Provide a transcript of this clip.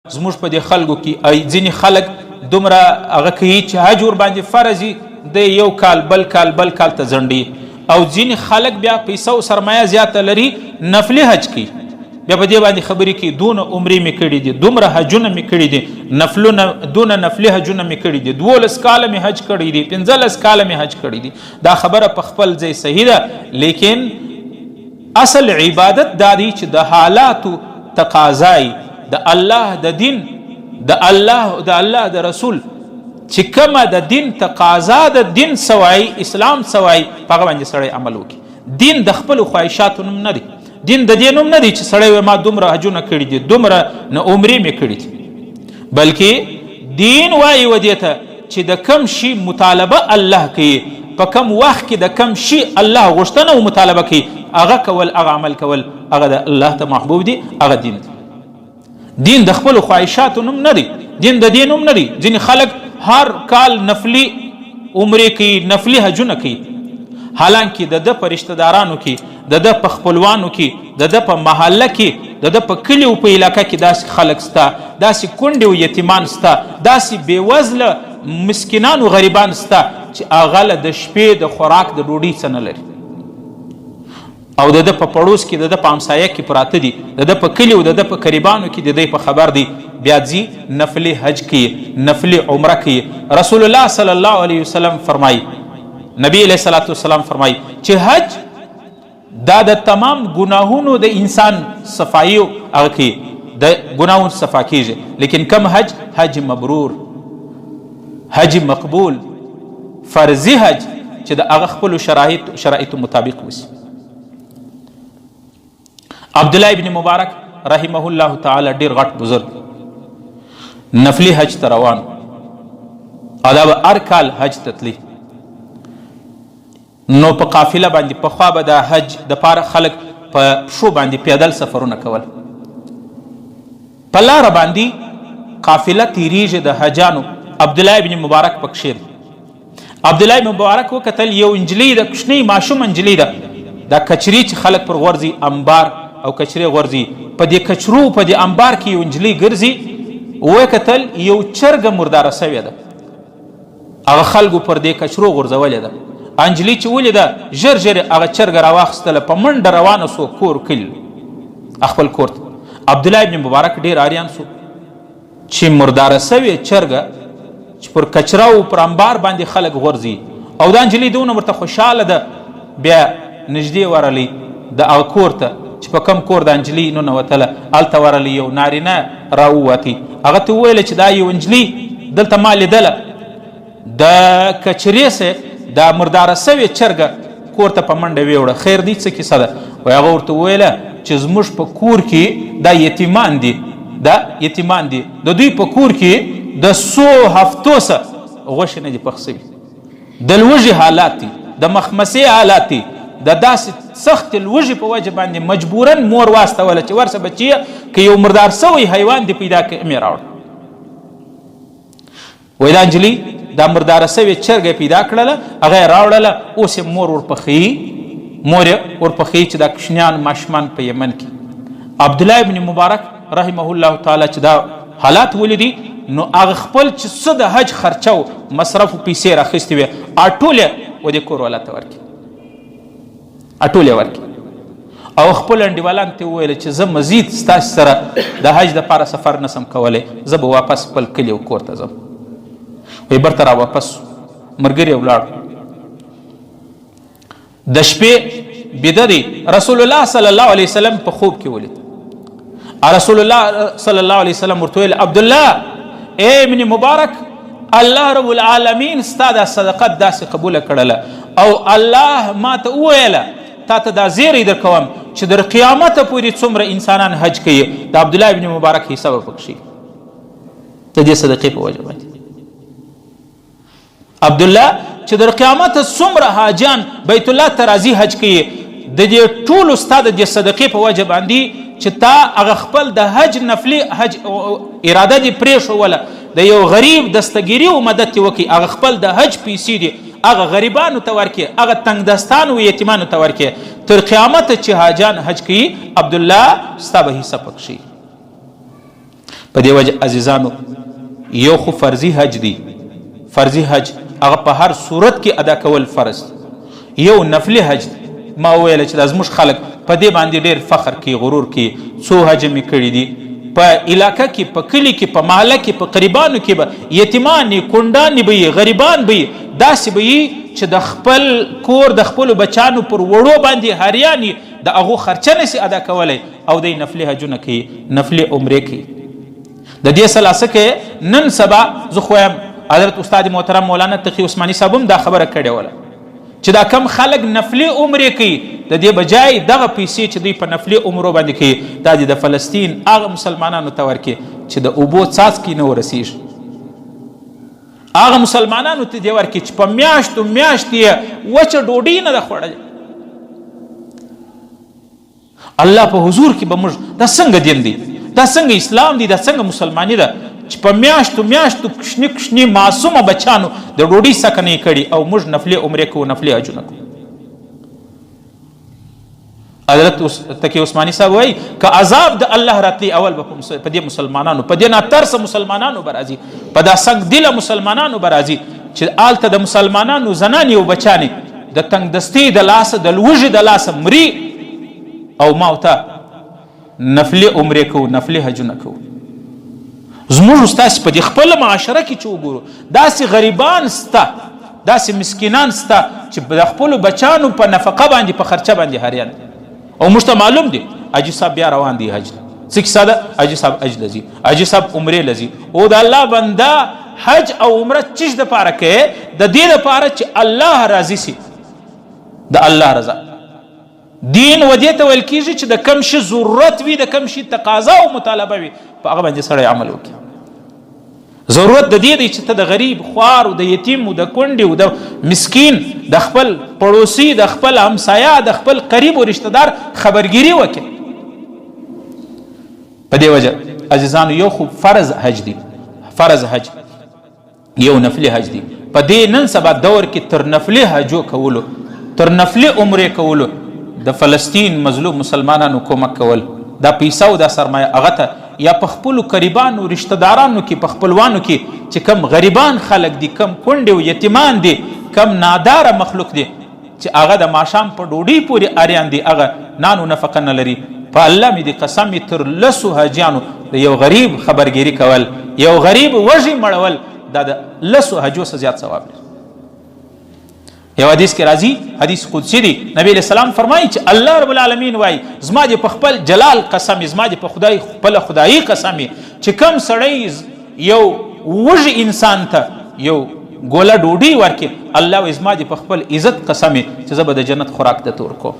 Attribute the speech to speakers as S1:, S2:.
S1: زموږ په دې خلکو کې ځینې خلک دومره هغه کوي چې حج ورباندې فرض وي د یو کال بل کال ته ځنډي، او ځینې خلک بیا پیسه او سرمایه زیاته لري نفلي حج کوي، بیا په دې باندې خبرې کوي دونه عمرې مې کړي دي، دومره حجونه مې کړي دي، نفلونه دونه نفلي حجونه مې کړي دي، 12 کاله مې حج کړي دي، 15 کاله مې حج کړي دي. دا خبره په خپل ځای صحیح ده، لیکن اصل عبادت دا دی چې د حالاتو تقاضای د الله د دین د الله د رسول چې کومه د دین تقاضا د دین سوای اسلام سوای هغه باندې سړی عمل وکړي. دین د خپل خواهشاتو نوم نه دی، دین د دې نوم نه دی چې سړی ما دومره حجونه کړي دي، دومره نه عمرې مې کړي دي، بلکې دین وایي ودې ته چې د کم شي مطالبه الله کوي، په کم وخت کې د کم شي الله غوښتنه او مطالبه کوي هغه کول، هغه عمل کول، هغه د الله ته محبوب دی، هغه دین دی. دین د خپل خواهشاتو نوم نه دی، دین د دې نوم نه دی. ځینې خلک هر کال نفلي عمرې کوي، نفلي حجونه کوي، حالانکه د ده په رشته دارانو کې، د ده په خپلوانو کې، د ده په محله کې، د ده په کلي او په علاقه کې داسې خلک سته، داسې کونډې او یتیمان سته، داسې بېوزله مسکینان او غریبان سته چې هغه له د شپې د خوراک د ډوډۍ څه نه لري، او د ده په پړوس کې، د ده په همسایه کې پراته دي، د ده په کلي او د ده په قریبانو کې د دی په خبر دی، بیا ځي نفلي حج کوي، نفلي عمره کوي. رسول الله صلی الله علیه وسلم فرمایي، نبی علیه الصلاة والسلام فرمایي چې حج دا د تمام ګناهونو د انسان صفایي هغه کوي، د ګناهونو صفا کیږي، لیکن کم حج مبرور، حج مقبول، فرضي حج چې د هغه خپلو شرایطو مطابق وشي. عبدالله ابن مبارک رحمه الله تعالی ډیر غټ بزرگ نفلی حج ته روان، او دا به هر کال حج ته تلي. نو په قافله باندې پخوا به د حج دپاره خلک په پښو باندې پیدل سفرونه کول، په لاره باندې قافله تیریږي د حجانو. عبدالله ابن مبارک پکښې دی. عبدالله ابن مبارک وکتل یو انجلۍ ده، کوچنۍ ماشوم انجلۍ ده، دا کچري چې خلک پر غورځي، انبار او کچرې غورځي، په دې کچرو په دې انبار کې یو نجلۍ ګرځي. وکتل یو چرګه مرداره سوې ده، هغه خلکو پر دې کچرو غورځولې ده. انجلۍ چې ولیده ژر ژر هغه چرګه راواخیستله، په منډه روانه سو کور کلي خپل کور ته. عبدالله ابن مبارک ډېر اریان سو چې مرداره سوې چرګه چې پر کچره او پر انبار باندې خلک غورځي، او دا انجلۍ دونه ورته خوشحاله ده. بیا نږدې ورغلی د هغه کور ته چې په کم کور د انجلۍ ننوتله، هلته ورغلی یو نارینه راووتی، هغه ته وویله چې دا یو انجلۍ دلته ما لیدله، د کچرې سه دا مرداره سوې چرګه کور ته په منډه ویوړه، خیر دی څه کیسه ده؟ وایي هغه ورته وویله چې زموږ په کور کې دا یتیمان دي، د دوی په کور کې د 100 هفتو څه غوښې نه دي پخ سوي، د لوږې حالات دي، د مخمسې حالات دي، د داسې سخت لوږې په وجه باندې مجبورا مور واستوله چې ورسه بچیه که یو مردار سوی حیوان دی پیدا کړې مې راوړه. وایي دا نجلۍ دا مرداره سوې چرګه پیدا کړله، هغه یې راوړله، اوس یې مور ورپخوي چې دا کوچنیان ماشومان په یمن کې. عبدالله ابن مبارک رحمه الله تعالی چې دا حالات ولیدي، نو هغه خپل چې څه د حج خرچه و مصرف و پیسې راخیستې وې اټولې و دې کور والا ته ورکړي، اټولې ورکړي، او خپل انډیوالانو ته وویل چې زه مزید ستاسې سره د حج دپاره سفر نسم کولی، زه به واپس خپل کلي او کور ته ځم. وایي برته را واپس ملګري ولاړ، د شپې بیده دی. رسول الله صلی الله علیه وسلم په خوب کې ولید. رسول الله صلی الله علیه وسلم ورته ویل عبدالله ای ابن مبارک، الله رب العالمین ستا دا صدقت داسې قبوله کړله، او الله ما ته وویله تا ته دا زیری در کوم چې در قیامته پورې څومره انسانان حج کوي د عبدالله ابن مبارک حساب به پکښې د دې صدقې په وجه باندې. عبدالله چې در قیامته څومره حاجیان بیت الله ته راځي حج کوي، د دې ټولو ستا د دې صدقې په وجه باندې چې تا هغه خپل د حج نفلي حج اراده دې پرېښوله، د یو غریب دستګیري او مدد یې وکړي، هغه خپل د حج پیسې دي هغه غریبانو ته ورکړي، هغه تنګ دستانو او یتیمانو ته ورکړي، تر قیامته چې حاجیان حج کوي عبدالله ستا به حصه پکښې. په په دې وجه عزیزانو یو خو فرضي حج دی، فرضي حج هغه په هر صورت کې ادا کول فرض، یو نفلي حج دی. ما وویل چې دا زموږ خلک په دې باندې ډېر فخر کوي، غرور کوي. څو حج مې کړي دي په علاقه کې، په کلي کې، په محله کې، په قریبانو کې به یتیمانې کونډانې به یي، غریبان به یي، داسې به یي چې د خپل کور د خپلو بچانو پر وړو باندې حریان یي، د هغو خرچه نسي ادا کولی او دی نفلي حجونه کوي، نفلي عمرې کوي. د دې سلاسه کې نن سبا زه خو یم حضرت استاد محترم مولانا تقي عثماني صاحب هم دا خبره کړې وله چې دا کم خلک نفلي عمرې کوي، د دې بجای دغه پیسې چې دوی په نفلي عمرو باندې کوي دا د فلسطین هغه مسلمانانو ته ورکړي چې د اوبو څاڅکي نه ورسیږي، هغه مسلمانانو ته دې ورکړي چې په میاشتو میاشتې یې وچه ډوډۍ نه ده خوړلې. الله په حضور کې به موږ دا څنګه دین دی، دا څنګه اسلام دی، دا څنګه مسلمانی ده چې په میاشتو میاشتو کشنی کشنی معصومه بچانو د ډوډۍ سکه نه کړي او موږ نفلي عمرې کوو، نفلي حجونه کوو. حضرت تقي عثماني صاحب وایي که عذاب د الله راتلی اول به په دې مسلمانانو، په دې ناترسه مسلمانانو به راځي، په دا سنګ دله مسلمانانو به راځي چې هلته د مسلمانانو زنانې او بچانې د تنګدستۍ د لاسه، د لوږې د لاسه مري او ما ورته نفلي عمرې کوو، نفلي حجونه کوو. زموږ ستاسې په دې خپله معاشره کې چې وګورو داسې غریبان سته، داسې مسکینان سته چې د خپلو بچانو په نفقه باندې، په خرچه باندې حریان دي. او موږ ته معلوم دی حاجي صاحب بیا روان دی حج ته، څه کیسه ده؟ حاجي صاحب حج لځي، حاجي صاحب عمرې لځي. او د الله بنده حج او عمره چیز دپاره کوي؟ د دې دپاره چې الله راضي سي، د الله رضا. دین و دې ته ویل کېږي چې د کم شي ضرورت وي، د کم شي تقاضا او مطالبه وي، په هغه باندې سړی عمل وکړي. ضرورت د دې دی چې ته د غریب خوار او د یتیم او د کونډې او د مسکین، د خپل پړوسی، د خپل همسایه، د خپل قریب او رشته دار خبرګیري وکړي. په دې وجه عزیزانو یو خو فرض حج دی، فرض حج، یو نفلي حج دی. په دې نن سبا دور کې تر نفلي حجو کولو، تر نفلي عمرې کولو د فلسطین مظلوم مسلمانانو کومک کول، دا پیسه او دا سرمایه هغه ته یا په خپلو قریبانو رشته دارانو کې، په خپلوانو کې چې کم غریبان خلک دي، کم کونډې او یتیمان دي، کم ناداره مخلوق دي چې هغه د ماښام په ډوډۍ پورې اریان دي، هغه نانو نفقه نه لري. په الله مې د قسم تر 10 حاجیانو د یو غریب خبرګیري کول، یو غریب وږي مړول، دا د 10 حجو څخه زیات ثواب لري. یو حدیث کې راځي، حدیث قدسی دی، نبی علیہ السلام فرمایي چې الله رب العالمین وایي زما دې په خپل جلال قسم، زما دې په خدای خپل خدایي قسم چې کم سړی یو وږي انسان ته یو ګوله ډوډۍ ورکړي، الله وایي زما دې په خپل عزت قسم چې زه به د جنت خوراک درته ورکوم.